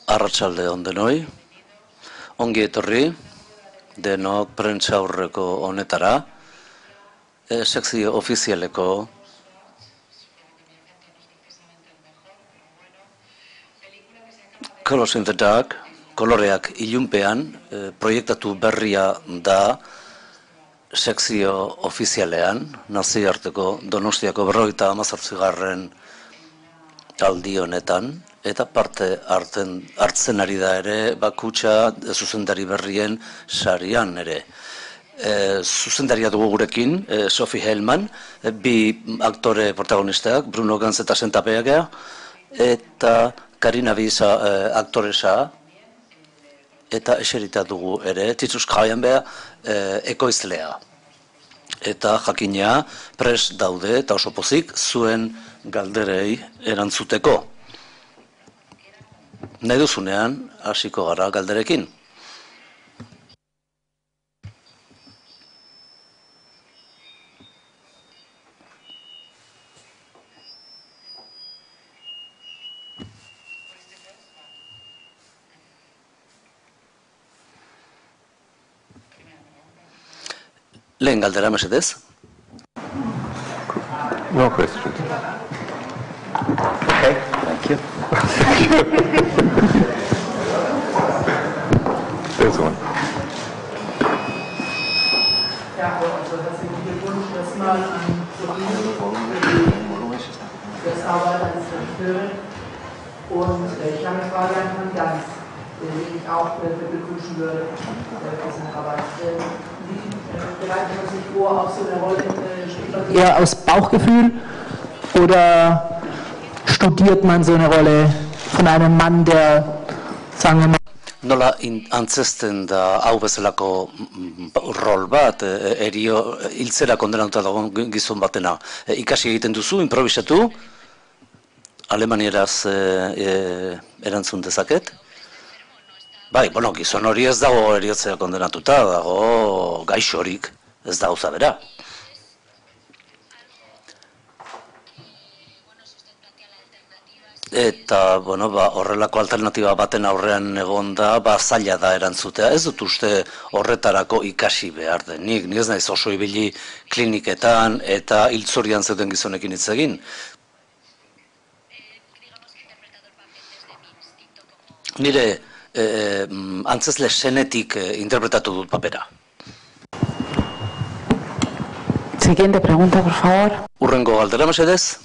Arratsalde on denoi, ongi etorri denok prentsa aurreko honetara, sekzio ofizialeko Colors in the Dark, koloreak ilunpean, proiektatu berria da sekzio ofizialean, nazioarteko Donostiako 58. aldi honetan, eta parte hartzen ari da ere Bakutxa zuzendari berrien sarian ere. Zuzendaria dugu gurekin, Sophie Hellman, bi aktore protagonistak, Bruno Ganz eta Senta Peagea, eta Karina Bisa aktoresa, eta eserita dugu ere, Titus Krayenberg ekoizlea. Eta jakina prest daude eta oso pozik zuen galderei erantzuteko. Nahi duzunean, hasiko gara galderekin. Lehen galdera, mesedez? No questions. Okay, thank you. There's one. Ja, also herzlichen Glückwunsch erstmal an das Arbeit als Regisseurin. Und ich habe eine Frage an Herrn Ganz, den ich auch beglückwünschen würde für seine Arbeit. Wie bereitet man sich vor auf so eine Rolle? Eher aus Bauchgefühl oder studiert man so eine Rolle von einem Mann, der, sagen wir mal, Nola antzesten da hau bezalako rol bat, hiltzera kondenatuta dagoen gizon batena. Ikasi egiten duzu, improvisatu, alemanieraz erantzun dezaket. Bai, bueno, gizon hori ez dago heriotzera kondenatuta, dago gaixorik, ez da gauza bera. Eta, bueno, horrelako alternatiba baten aurrean egonda, zaila da erantzutea. Ez dut uste horretarako ikasi behar denik. Ni ez naiz oso ibili kliniketan eta hiltzorian zeuden gizonekin hitz egin. Nire antzezle senetik interpretatu dut papera. Siguiente pregunta, por favor. Hurrengo galdera, mesedez?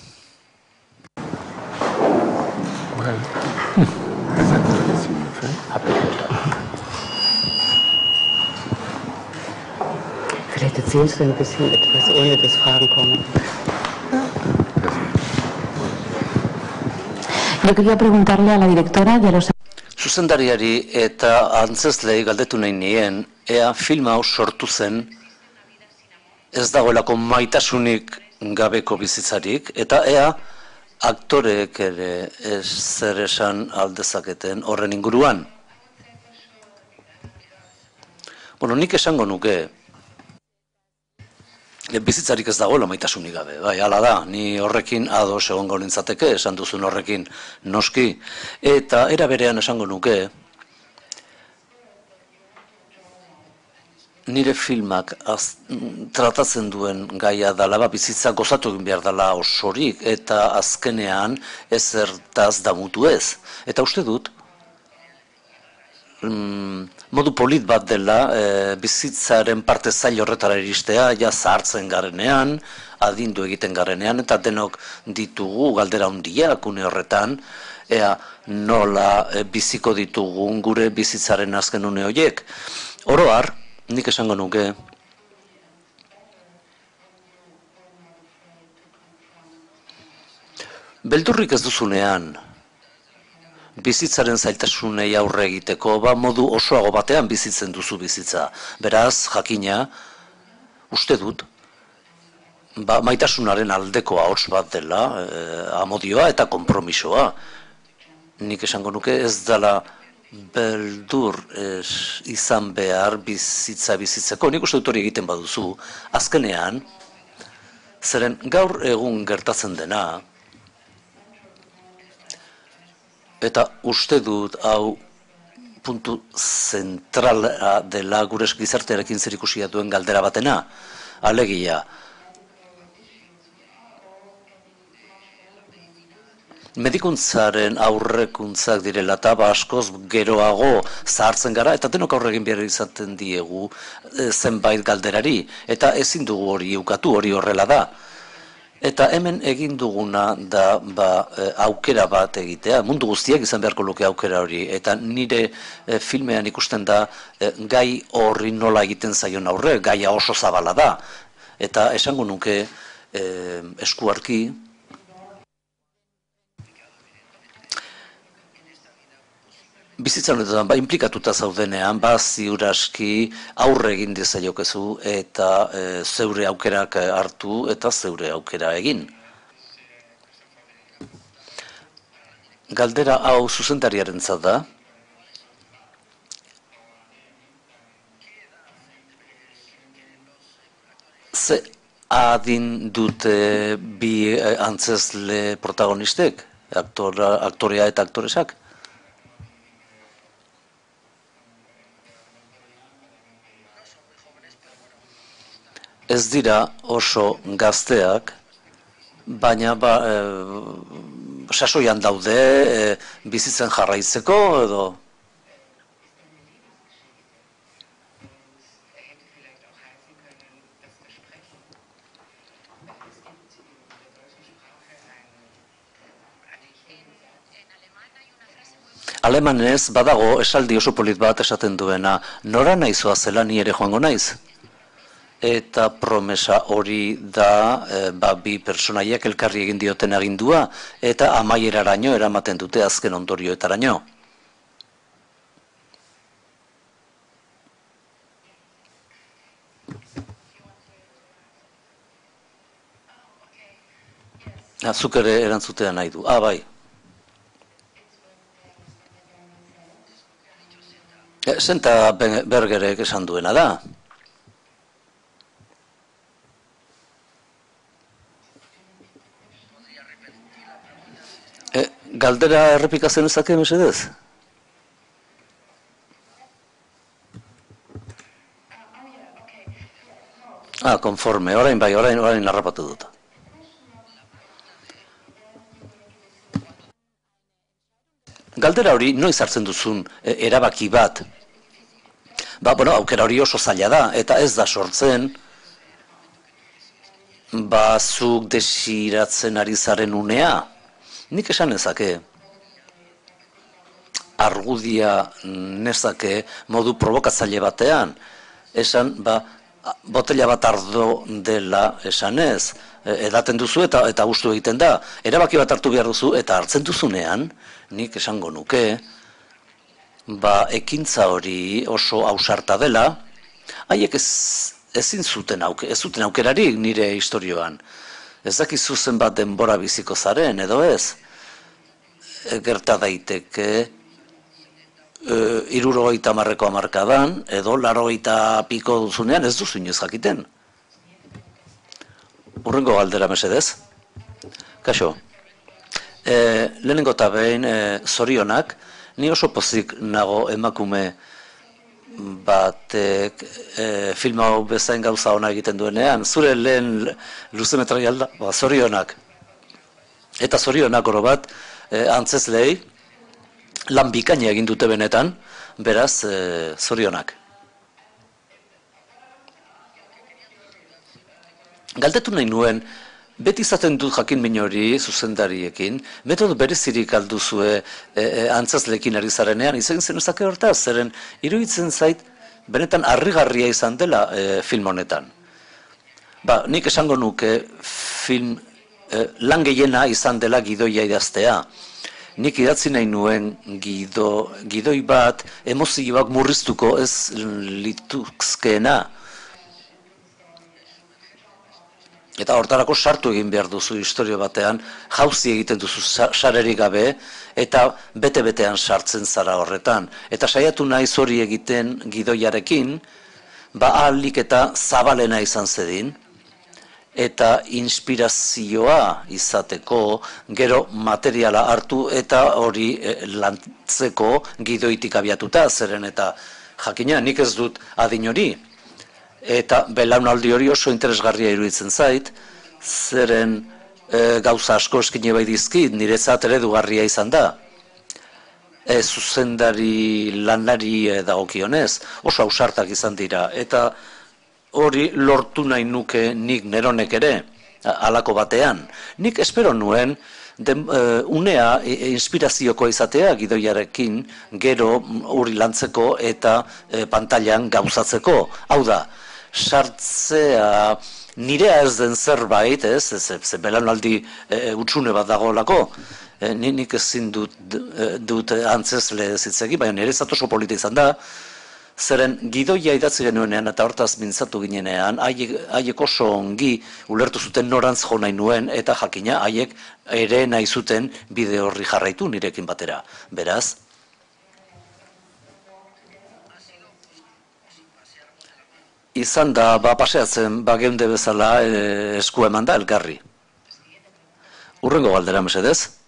Vielleicht erzählst du ein bisschen etwas, ohne dass Fragen kommen. Yo quería preguntarle a la directora y a los... Zuzendariari eta antzezlei galdetu nahi nien, ea film hau sortu zen ez dagoelako maitasunik gabeko bizitzarik, eta ea aktoreek ere zer esan aldezaketen horren inguruan. Bueno, nik esango nuke, bizitzarik ez dagoela maitasunik gabe, bai, hala da, ni horrekin ados egongo nintzateke, esan duzun horrekin noski, eta era berean esango nuke, nire filmak tratatzen duen gaia dala, bizitza gozatu egin behar dela osorik, eta azkenean ezertaz damutu ez. Eta uste dut, modu polit bat dela, bizitzaren parte zail horretara iristea, ja zahartzen garenean, adindu egiten garenean, eta denok ditugu galdera handiak une horretan, ea nola biziko ditugun gure bizitzaren azken une horiek. Oro har, nik esango nuke, beldurrik ez duzunean, bizitzaren zailtasunei aurre egiteko, modu osoago batean bizitzen duzu bizitza. Beraz, jakina, uste dut, maitasunaren aldeko ahots bat dela, amodioa eta konpromisoa. Nik esango nuke ez dela beldur izan behar bizitzeko. Nik uste dut hori egiten baduzu, azkenean, zeren gaur egun gertatzen dena, Eta uste dut hau puntu zentrala dela gure gizartearekin zerikusia duen galdera batena. Alegia, medikuntzaren aurrekuntzak direla eta askoz geroago zahartzen gara, eta denok aurre egin behar izaten diegu zenbait galderari, eta ezin dugu hori ukatu, hori horrela da. Eta hemen egin duguna da aukera bat egitea, mundu guztiak izan beharko luke aukera hori, eta nire filmean ikusten da gai horri nola egiten zaion aurre, gaia oso zabala da. Eta esango nuke eskuarki, bizitzan honetan, implikatuta zaudenean, ziur aski aurre egin dezaiokezu eta zeure aukerak hartu eta zeure aukera egin. Galdera hau zuzendariarentzat da. Ze adin dute bi antzezle protagonistek, aktorea eta aktoresak? Ez dira oso gazteak, baina sasoian daude bizitzen jarraitzeko edo. Alemanez badago esaldi oso polit bat esaten duena, nora naizoa zela ni ere joango naiz. Eta promesa hori da bi pertsonaiak elkarri egin dioten agindua eta amaieraraino eramaten dute azken ondorioetaraino. Zuk ere erantzutea nahi du. Bai. Senta Bergerek esan duena da. Galdera errepikatzen ezake, mesedez? Konforme, orain bai, orain harrapatu dut. Galdera hori noiz hartzen duzun erabaki bat? Aukera hori oso zaila da, eta ez da sortzen zuk desiratzen ari zaren unea. Nik esan nezake, argudia nezake modu provokatzaile batean, esan, botella bat ardo dela esanez, edaten duzu eta gustu egiten da, erabaki bat hartu behar duzu eta hartzen duzunean, nik esango nuke, ekintza hori oso ausarta dela, haiek ezin zuten aukerarik nire historioan. Ez dakizu zenbat denbora biziko zaren, edo ez? Gerta daiteke 70 hamarkadan, edo 80 piko duzunean ez duzu inoiz jakiten. Hurrengo galdera mesedez. Kaixo. Lehenengo eta behin zorionak, ni oso pozik nago emakume batek film hau bezain gauza ona egiten duenean, zure lehen luzemetraia alda, zorionak. Eta zorionak oro bat, antzezlei, lan bikaina egin dute benetan, beraz, zorionak. Galdetu nahi nuen, beti izaten dut jakin min hori zuzendariekin, metodo berezirik alduzue antzazlekin ari zarenean, izan zen ezake hortaz, zeren iruditzen zait, benetan harrigarria izan dela film honetan. Nik esango nuke film lan gehiena izan dela gidoia idaztea. Nik idatzi nahi nuen gidoi bat, emozioak murriztuko ez lituzkeena. Eta hortarako sartu egin behar duzu historio batean, jauzi egiten duzu sarerik gabe, eta bete-betean sartzen zara horretan. Eta saiatu nahi hori egiten gidoiarekin, ahalik eta zabalena izan zedin, eta inspirazioa izateko, gero materiala hartu eta hori lantzeko gidoitik abiatuta, zeren eta jakina nik ez dut adin hori. Eta belaunaldi hori oso interesgarria iruditzen zait, zeren gauza asko eskine bai dizkit, niretzat eredugarria izan da. Zuzendari lanari dagokionez, oso ausartak izan dira, eta hori lortu nahi nuke nik neronek ere, halako batean. Nik espero nuen, unea inspiraziokoa izatea gidoiarekin, gero hori lantzeko eta pantailan gauzatzeko. Hau da, sartzea nirea ez den zerbait, ez belaunaldi utxune bat dagoelako, nik ezin dut antzezle zitzegi, baina niretzat oso polita izan da, zeren gidoia idatzi genuenean eta hortaz mintzatu ginenean, haiek oso ongi ulertu zuten norantz jo nahi nuen, eta jakina haiek ere nahi zuten bide horri jarraitu nirekin batera. Beraz, izan da, paseatzen, geunde bezala esku eman da elkarri. Hurrengo galdera mesedez.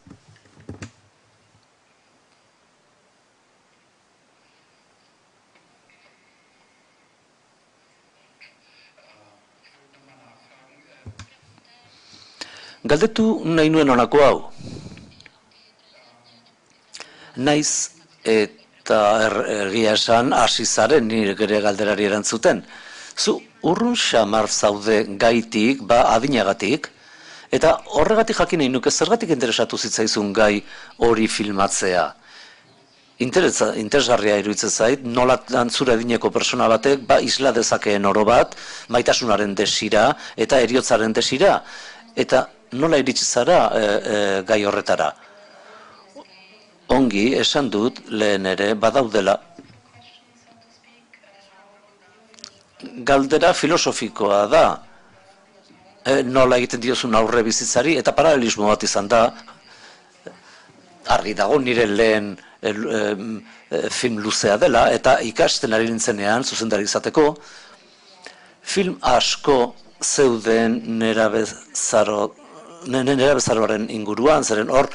Galdetu nahi nuen honako hau. Naiz eta egia esan hasi zaren nire galderari erantzuten. Zu urrun xamar zaude gaitik, adinagatik, eta horregatik jakin nahi nuke zergatik interesatu zitzaizun gai hori filmatzea. Interesgarria iruditzen zait, nola zure adineko persona batek isla dezakeen oro bat, maitasunaren desira eta heriotzaren desira. Eta nola iritsi zara gai horretara? Ongi, esan dut lehen ere, badaudela. Galdera filosofikoa da, nola egiten diozun aurre bizitzari, eta paralelismo bat izan da, argi dago nire lehen film luzea dela, eta ikasten ari nintzenean, zuzendari izateko, film asko zeuden nerabezaroaren inguruan, zeren hor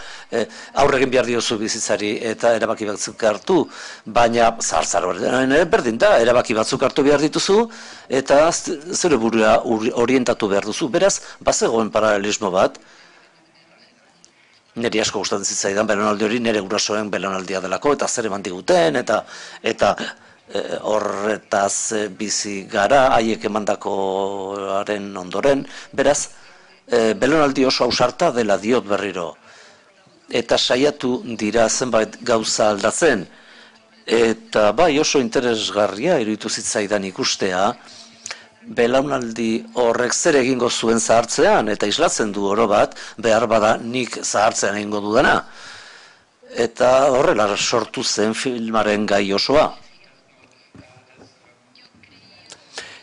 aurregin behar diozu bizitzari eta erabaki batzuk hartu, baina zahartzaroaren berdin da, erabaki batzuk hartu behar dituzu eta zure burua orientatu behar duzu. Beraz, bazegoen paralelismo bat, niri asko gustatzen zitzaidan belaunaldi hori nire gurasoen belaunaldia delako, eta zer eman diguten, eta horretaz bizi gara, haiek emandakoaren ondoren, beraz, belaunaldi oso ausarta dela diot berriro. Eta saiatu dira zenbait gauza aldatzen, eta bai oso interesgarria iruditu zitzaidan ikustea, belaunaldi horrek zer egingo zuen zahartzean, eta islatzen du oro bat, behar bada nik zahartzean egingo dudana. Eta horrela sortu zen filmaren gai osoa.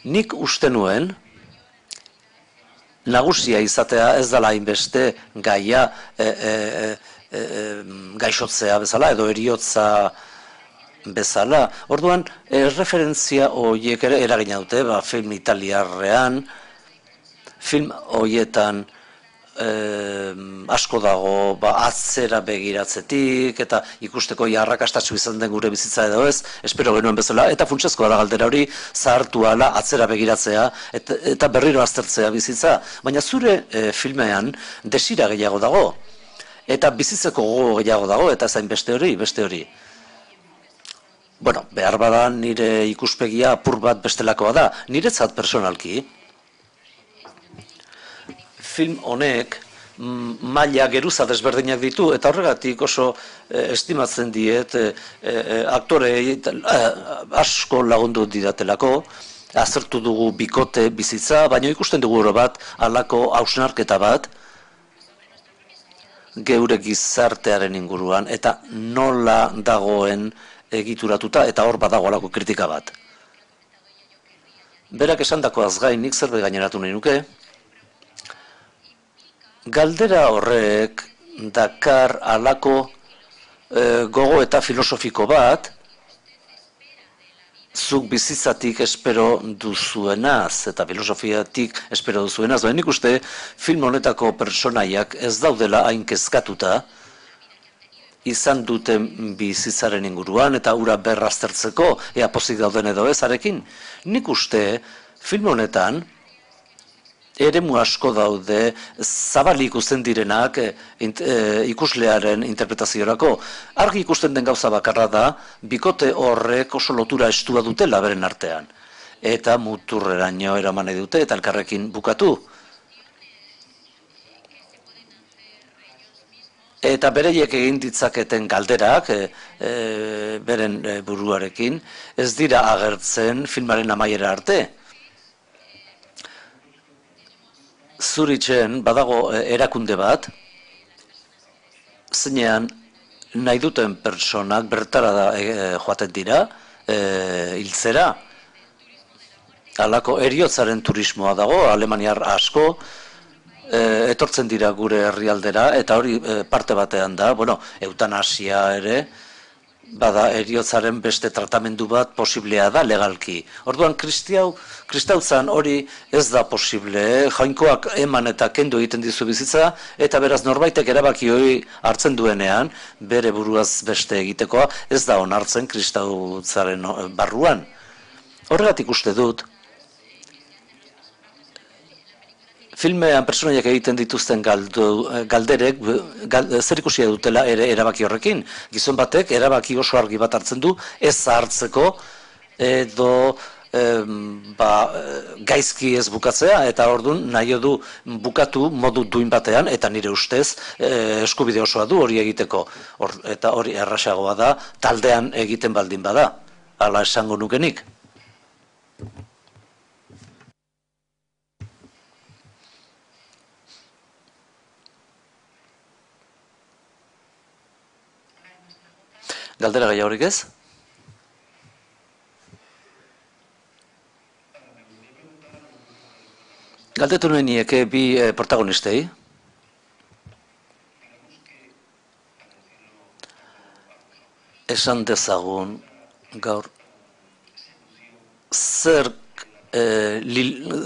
Nik uste nuen, nagusia izatea ez dela hainbeste gaia gaixotzea bezala edo heriotza bezala. Orduan, referentzia horiek ere eragina dute, film italiarrean, film horietan asko dago atzera begiratzetik eta ikusteko arrakastatsu izan den gure bizitza edo ez, espero genuen bezala, eta funtsezkoa da galdera hori zahartu ala atzera begiratzea eta berriro aztertzea bizitza. Baina zure filmean desira gehiago dago, eta bizitzeko gogo gehiago dago, eta zain beste hori. Bueno, behar bada nire ikuspegia apur bat bestelakoa da, niretzat personalki, film honek maila geruza desberdinak ditu, eta horregatik oso estimatzen diet aktore asko lagundu didatelako, azertu dugu bikote bizitza, baina ikusten dugu oro bat, halako hausnarketa bat, geure gizartearen inguruan, eta nola dagoen egituratuta, eta hor badago halako kritika bat. Berak esandakoaz gain, nik zerbait gaineratu nahi nuke, galdera horrek dakar halako gogo eta filosofiko bat, zuk bizitzatik espero duzuenaz eta filosofiatik espero duzuenaz, baina nik uste film honetako personaiak ez daudela hain kezkatuta izan duten bizitzaren inguruan eta ura berraztertzeko ea pozik dauden edo ezarekin. Nik uste film honetan eremu asko daude zabalik ikusten direnak ikuslearen interpretaziorako. Argi ikusten den gauza bakarra da, bikote horrek oso lotura estua dutela beren artean. Eta muturreraino eraman nahi dute eta elkarrekin bukatu. Eta bereiek egin ditzaketen galderak, beren buruarekin, ez dira agertzen filmaren amaiera arte. Zuritzen badago erakunde bat, zeinean nahi duten pertsonak bertara da joaten dira, hiltzera. Halako heriotzaren turismoa dago, alemaniar asko, etortzen dira gure herrialdera, eta hori parte batean da, eutanasia ere, bada heriotzaren beste tratamendu bat posiblea da legalki. Orduan kristautzan hori ez da posible, jainkoak eman eta kendu egiten dizu bizitza, eta beraz norbaitek erabaki hori hartzen duenean, bere buruaz beste egitekoa, ez da onartzen kristautzaren barruan. Horregatik uste dut, filmean pertsonaiak egiten dituzten galderek zer ikusia dutela ere erabaki horrekin. Gizon batek erabaki oso argi bat hartzen du ez zahartzeko edo gaizki ez bukatzea, eta orduan nahi du bukatu modu duin batean, eta nire ustez eskubide osoa du hori egiteko. Eta hori errasagoa da taldean egiten baldin bada, hala esango nukenik. Galdera gehiagorik ez? Galdetu nuen nieke bi protagonistei. Esan dezagun gaur zer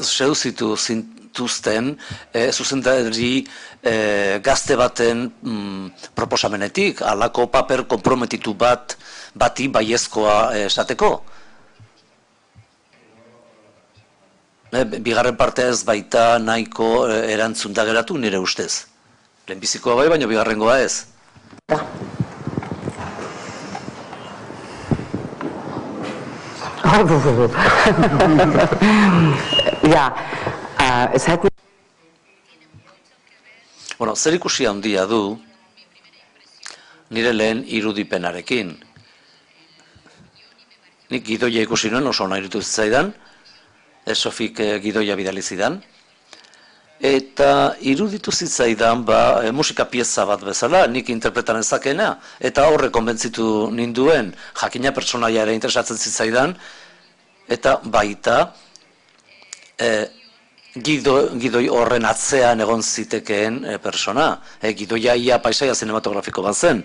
seduzitu zintuzten zuzendari gazte baten proposamenetik, halako paper konprometitu bati baiezkoa esateko. Bigarren partea ez baita nahiko erantzunda geratu nire ustez. Lehenbizikoa bai, baina bigarrengoa ez. Ja, es hat... Zer ikusi handia du nire lehen irudipenarekin. Nik gidoia ikusi nuen oso ona iruditu zitzaidan, Sofik gidoia bidali zidan, eta iruditu zitzaidan musika pieza bat bezala, nik interpretan ezakena, eta horre konbentzitu ninduen, jakina pertsonaia ere interesatzen zitzaidan, eta baita gidoi horren atzean egon zitekeen persona. Gidoia ia paisaia zinematografiko bat zen.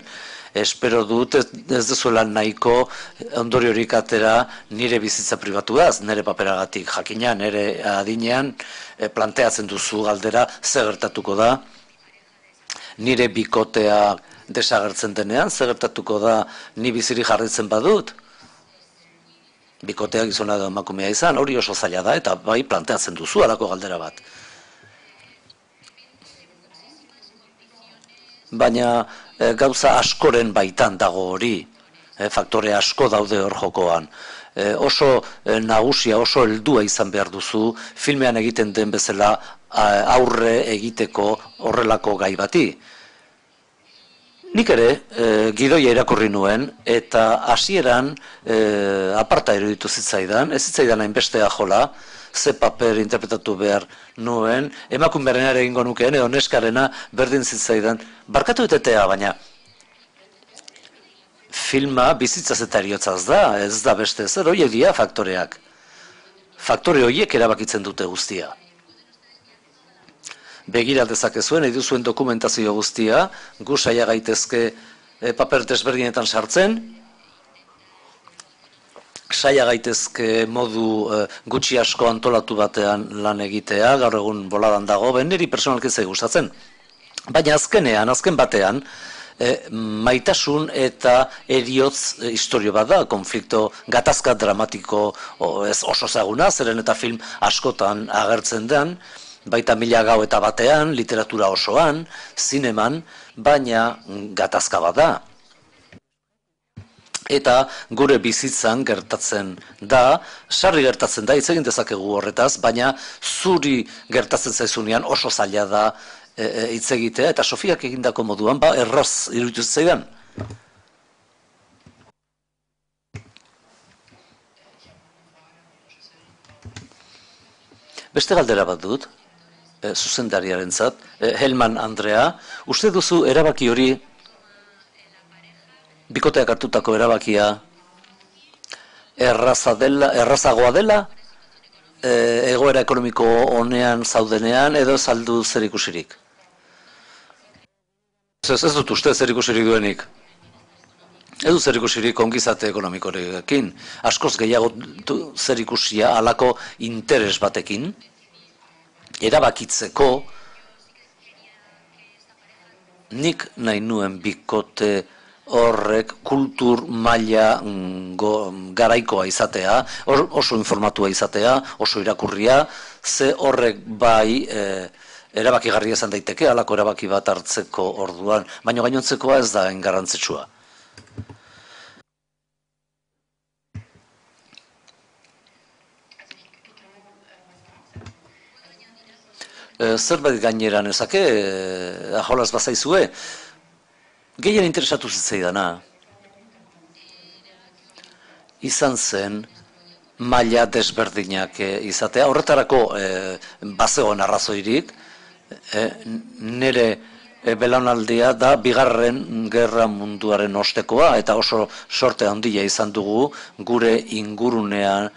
Espero dut ez dezuela nahiko ondoriorik atera nire bizitza pribatuaz, nire paperagatik. Jakina, nire adinean planteatzen duzu galdera zer gertatuko da, nire bikotea desagertzen denean, zer gertatuko da ni biziri jarritzen badut. Bikotea gizona edo emakumea izan, hori oso zaila da, eta bai planteatzen duzu halako galdera bat. Baina gauza askoren baitan dago hori, faktore asko daude hor jokoan. Oso nagusia, oso heldua izan behar duzu, filmean egiten den bezala aurre egiteko horrelako gai bati. Nik ere, gidoia irakurri nuen, eta hasieran aparta eruditu zitzaidan, ez zitzaidan hainbestea jola, ze paper interpretatu behar nuen, emakumearen ere egingo nukeen, edo neskarena berdin zitzaidan, barkatu etetea, baina filma bizitzaz eta eriotzaz da, ez da beste zer, horiek dira faktoreak. Faktore horiek erabakitzen dute guztia. Begira dezakezuen, nahi duzuen dokumentazio guztia, gu saia gaitezke paper desberdinetan sartzen, saia gaitezke modu gutxi asko antolatu batean lan egitea, gaur egun boladan dago, niri personalki zait gustatzen. Baina azken batean, maitasun eta eriotz istorio bat da, konflikto gatazka dramatiko oso ezaguna, zeren eta film askotan agertzen den, baita Mila gau eta batean, literatura osoan, zineman, baina gatazka bat da. Eta gure bizitzan gertatzen da, sarri gertatzen da, hitz egin dezakegu horretaz, baina zuri gertatzen zaizunean oso zaila da hitz egitea, eta Sofiak egindako moduan, erraz iruditu zitzaidan. Beste galdera bat dut, zuzendariarentzat, Helman Andrea, uste duzu erabaki hori, bikoteak hartutako erabakia, errazagoa dela, egoera ekonomiko honean zaudenean, edo saldu zer ikusirik? Ez dut uste zer ikusirik duenik. Ez dut zer ikusirik ongizate ekonomikorekin. Askoz gehiago zer ikusia halako interes batekin, erabakitzeko, nik nahi nuen bikote horrek kultur maila garaikoa izatea, oso informatua izatea, oso irakurria, ze horrek bai erabakigarria izan daiteke, halako erabaki bat hartzeko orduan, baina gainontzekoa ez da garrantzitsua. Zerbait gainera nezake, aholaz bazaizue, gehien interesatu zitzaidana, izan zen maila desberdinak izatea. Horretarako bazegoen arrazoirik, nire belaunaldia da Bigarren Gerra Munduaren ostekoa, eta oso sorte handia izan dugu gure ingurunean,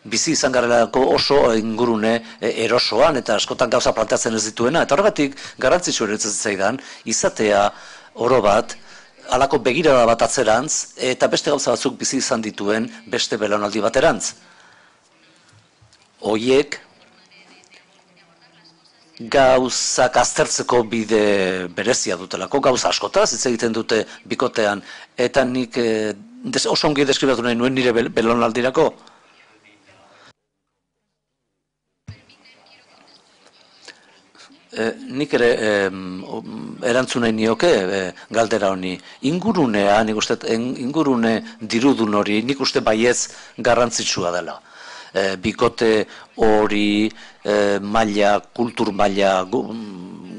bizi izan garelako oso ingurune erosoan, eta askotan gauza planteatzen ez dituena, eta horregatik garrantzitsua iruditzen zitzaidan izatea oro bat, halako begirada bat atzerantz, eta beste gauza batzuk bizi izan dituen beste belaunaldi baterantz. Hoiek gauzak aztertzeko bide berezia dutelako, gauza askotaz, hitz egiten dute bikotean, eta nik oso ongi deskribatu nahi nuen nire belaunaldirako. Nik ere erantzun nahi nioke galdera honi. Ingurunea, nik uste, ingurune dirudun hori, nik uste baietz garrantzitsua dela. Bikote hori maila, kultur maila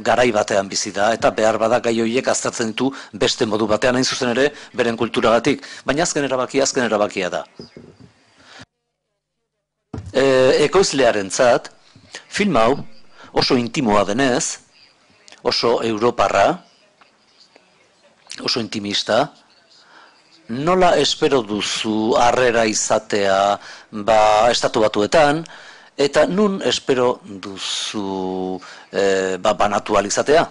garai batean bizi da, eta behar bada gai horiek aztertzen ditu beste modu batean, hain zuzen ere, beren kulturagatik. Baina azken erabakia da. Ekoizlearentzat, film hau, oso intimoa denez, oso europarra, oso intimista, nola espero duzu harrera izatea estatu batuetan, eta nun espero duzu banatu ahal izatea?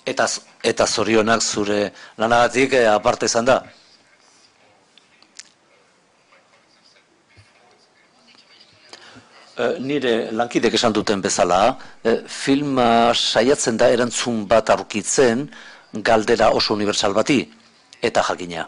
Eta zorionak zure lanagatik aparte izan da. Nire lankidek esan duten bezala, filma saiatzen da erantzun bat aurkitzen galdera oso unibertsal bati, eta jakina.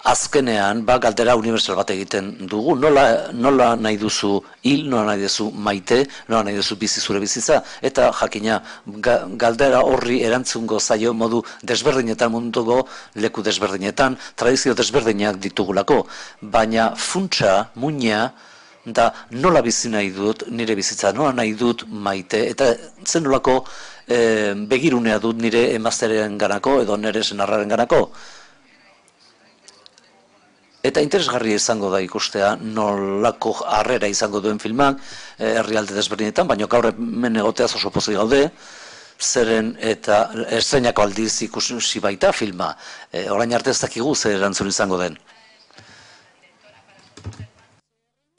Azkenean, galdera unibertsal bat egiten dugu, nola nahi duzu hil, nola nahi duzu maite, nola nahi duzu bizi zure bizitza, eta jakina, galdera horri erantzungo zaio modu desberdinetan, munduko leku desberdinetan, tradizio desberdinak ditugulako, baina funtsa, muina, da nola bizi nahi dut nire bizitza, nola nahi dut maite, eta zen nolako begirunea dut nire emazteren ganako, edo nire senarraren ganako. Eta interesgarria izango da ikustea nolako harrera izango duen filmak herrialde desberdinetan, baina gaur hemen egoteaz oso pozik gaude, zeren eta estreinako aldiz ikusi baita filma. Orain arte ez dakigu zer erantzun izango den.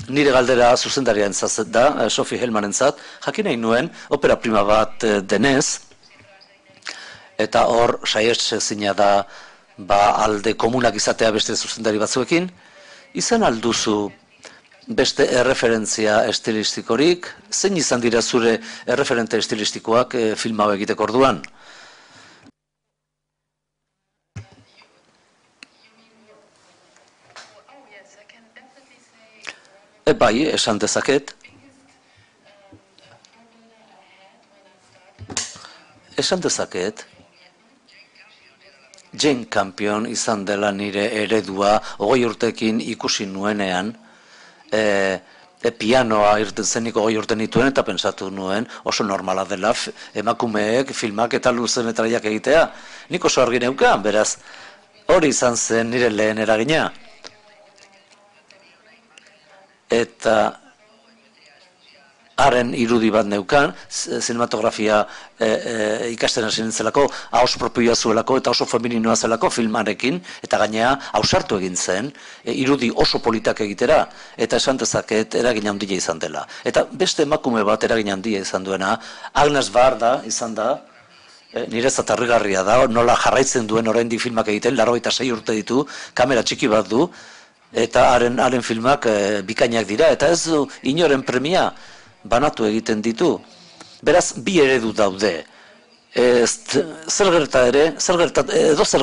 Nire galdera zuzendariarentzat da, Sophie Hellmanentzat, jakin nahi nuen, opera prima bat denez, eta hor saietsezina da alde komunak izatea beste zuzendari batzuekin. Izan alduzu beste erreferentzia estilistikorik, zein izan dira zure erreferente estilistikoak film hau egiteko orduan? Bai, esan dezaket. Esan dezaket, Jane Campion izan dela nire eredua 20 urtekin ikusi nuenean, pianoa irten zeniko 20 urte nituen eta pentsatu nuen oso normala dela emakumeek filmak eta luzemetraiak egitea. Nik oso argi neukan, beraz, hori izan zen nire lehen eragina. Eta haren irudi bat neukan, zinematografia ikasten hasi nintzelako, ahos propioa zuelako eta oso femininoa zelako filmarekin, eta gainea ausartu egin zen, irudi oso politak egitera, eta esan dezaket eragin handia izan dela. Eta beste emakume bat eragin handia izan duena, Agnes Varda izan da, nirezat harrigarria da, nola jarraitzen duen oraindik filmak egiten, 86 urte ditu, kamera txiki bat du, eta haren filmak bikainak dira, eta ez du inoren premia banatu egiten ditu. Beraz, bi eredu daude. Zer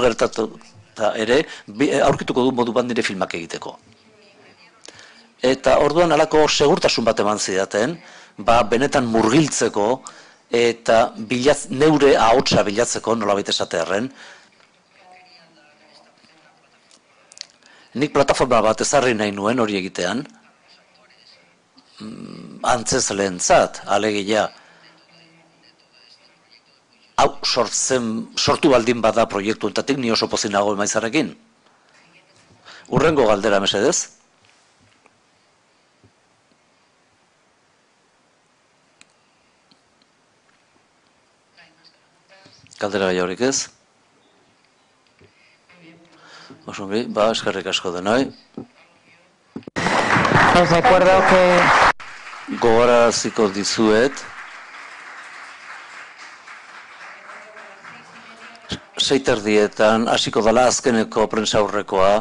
gertatu ere, aurkituko du modu bat nire filmak egiteko. Eta orduan alako segurtasun bat eman zidaten, benetan murgiltzeko eta neure ahotsa bilatzeko, nolabait esatearren. Nik plataforma bat ezarri nahi nuen hori egitean, antzezleentzat, alegia, hau sortu baldin bada proiektu entatik, ni oso pozik nago emaitzarekin. Hurrengo galdera, mesedez. Galdera gehiagorik ez? Osongi, eskerrik asko denoi. Os recuerdo que... Gogoraziko dizuet, 6:30 hasiko dela azkeneko prentsaurrekoa,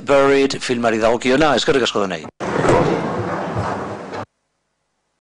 Buried filmari dagokiona, eskerrik asko denei.